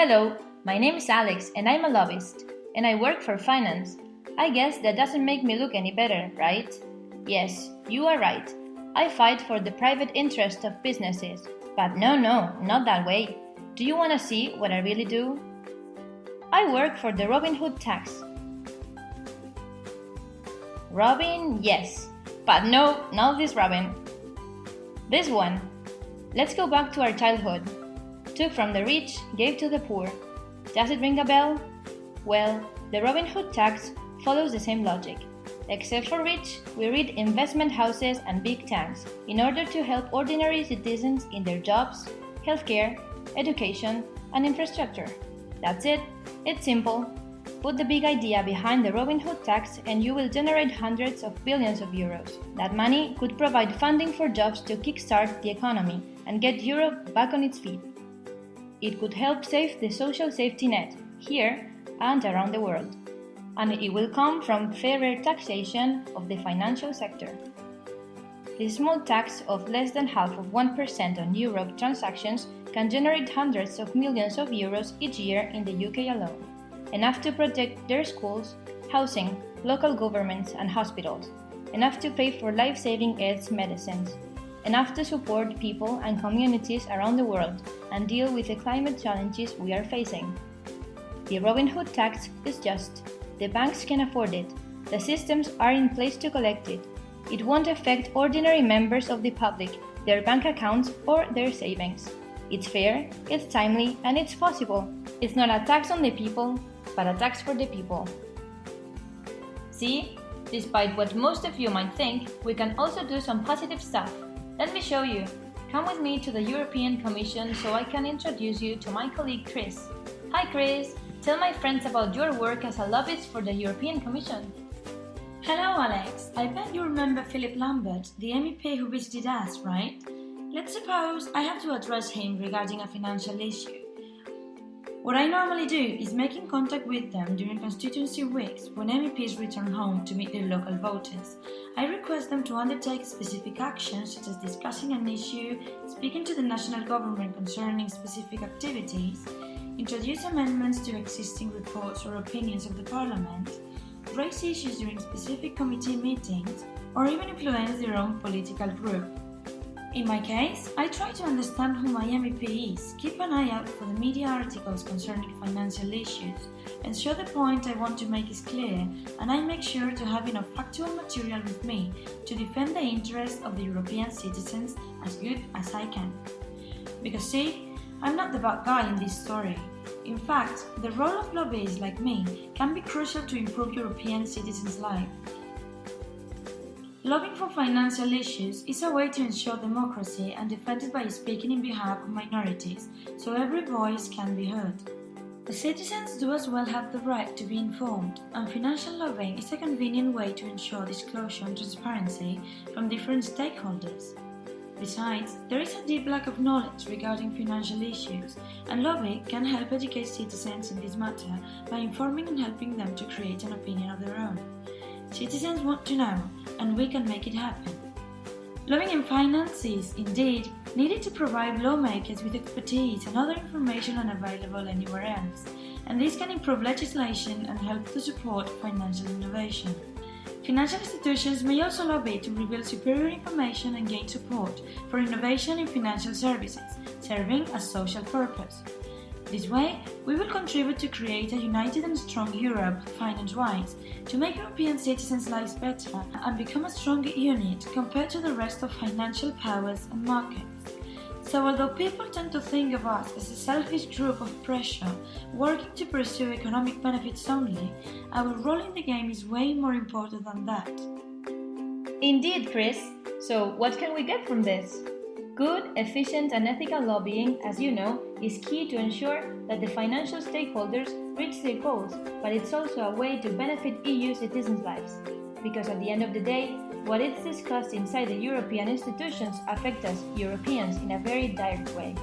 Hello, my name is Alex and I'm a lobbyist, and I work for finance. I guess that doesn't make me look any better, right? Yes, you are right. I fight for the private interest of businesses. But no, not that way. Do you want to see what I really do? I work for the Robin Hood tax. Robin, yes. But no, not this Robin. This one. Let's go back to our childhood. Took from the rich, gave to the poor. Does it ring a bell? Well, the Robin Hood tax follows the same logic. Except for rich, we read investment houses and big tanks in order to help ordinary citizens in their jobs, healthcare, education, and infrastructure. That's it. It's simple. Put the big idea behind the Robin Hood tax and you will generate hundreds of billions of euros. That money could provide funding for jobs to kickstart the economy and get Europe back on its feet. It could help save the social safety net, here and around the world. And it will come from fairer taxation of the financial sector. The small tax of less than half of 1% on Europe transactions can generate hundreds of millions of euros each year in the UK alone, enough to protect their schools, housing, local governments and hospitals, enough to pay for life-saving AIDS medicines, enough to support people and communities around the world and deal with the climate challenges we are facing. The Robin Hood tax is just. The banks can afford it. The systems are in place to collect it. It won't affect ordinary members of the public, their bank accounts or their savings. It's fair, it's timely, and it's possible. It's not a tax on the people, but a tax for the people. See? Despite what most of you might think, we can also do some positive stuff. Let me show you. Come with me to the European Commission so I can introduce you to my colleague Chris. Hi Chris! Tell my friends about your work as a lobbyist for the European Commission. Hello Alex, I bet you remember Philip Lambert, the MEP who visited us, right? Let's suppose I have to address him regarding a financial issue. What I normally do is making contact with them during constituency weeks when MEPs return home to meet their local voters. I request them to undertake specific actions such as discussing an issue, speaking to the national government concerning specific activities, introduce amendments to existing reports or opinions of the Parliament, raise issues during specific committee meetings, or even influence their own political group. In my case, I try to understand who my MEP is, keep an eye out for the media articles concerning financial issues, ensure the point I want to make is clear, and I make sure to have enough factual material with me to defend the interests of the European citizens as good as I can. Because see, I'm not the bad guy in this story. In fact, the role of lobbyists like me can be crucial to improve European citizens' lives. Lobbying for financial issues is a way to ensure democracy and defend it by speaking in behalf of minorities, so every voice can be heard. The citizens do as well have the right to be informed, and financial lobbying is a convenient way to ensure disclosure and transparency from different stakeholders. Besides, there is a deep lack of knowledge regarding financial issues, and lobbying can help educate citizens in this matter by informing and helping them to create an opinion of their own. Citizens want to know, and we can make it happen. Lobbying in finance is, indeed, needed to provide lawmakers with expertise and other information unavailable anywhere else, and this can improve legislation and help to support financial innovation. Financial institutions may also lobby to reveal superior information and gain support for innovation in financial services, serving a social purpose. This way, we will contribute to create a united and strong Europe, finance-wise, to make European citizens' lives better and become a stronger unit compared to the rest of financial powers and markets. So although people tend to think of us as a selfish group of pressure working to pursue economic benefits only, our role in the game is way more important than that. Indeed, Chris. So what can we get from this? Good, efficient and ethical lobbying, as you know, is key to ensure that the financial stakeholders reach their goals, but it's also a way to benefit EU citizens' lives. Because at the end of the day, what is discussed inside the European institutions affects us Europeans in a very direct way.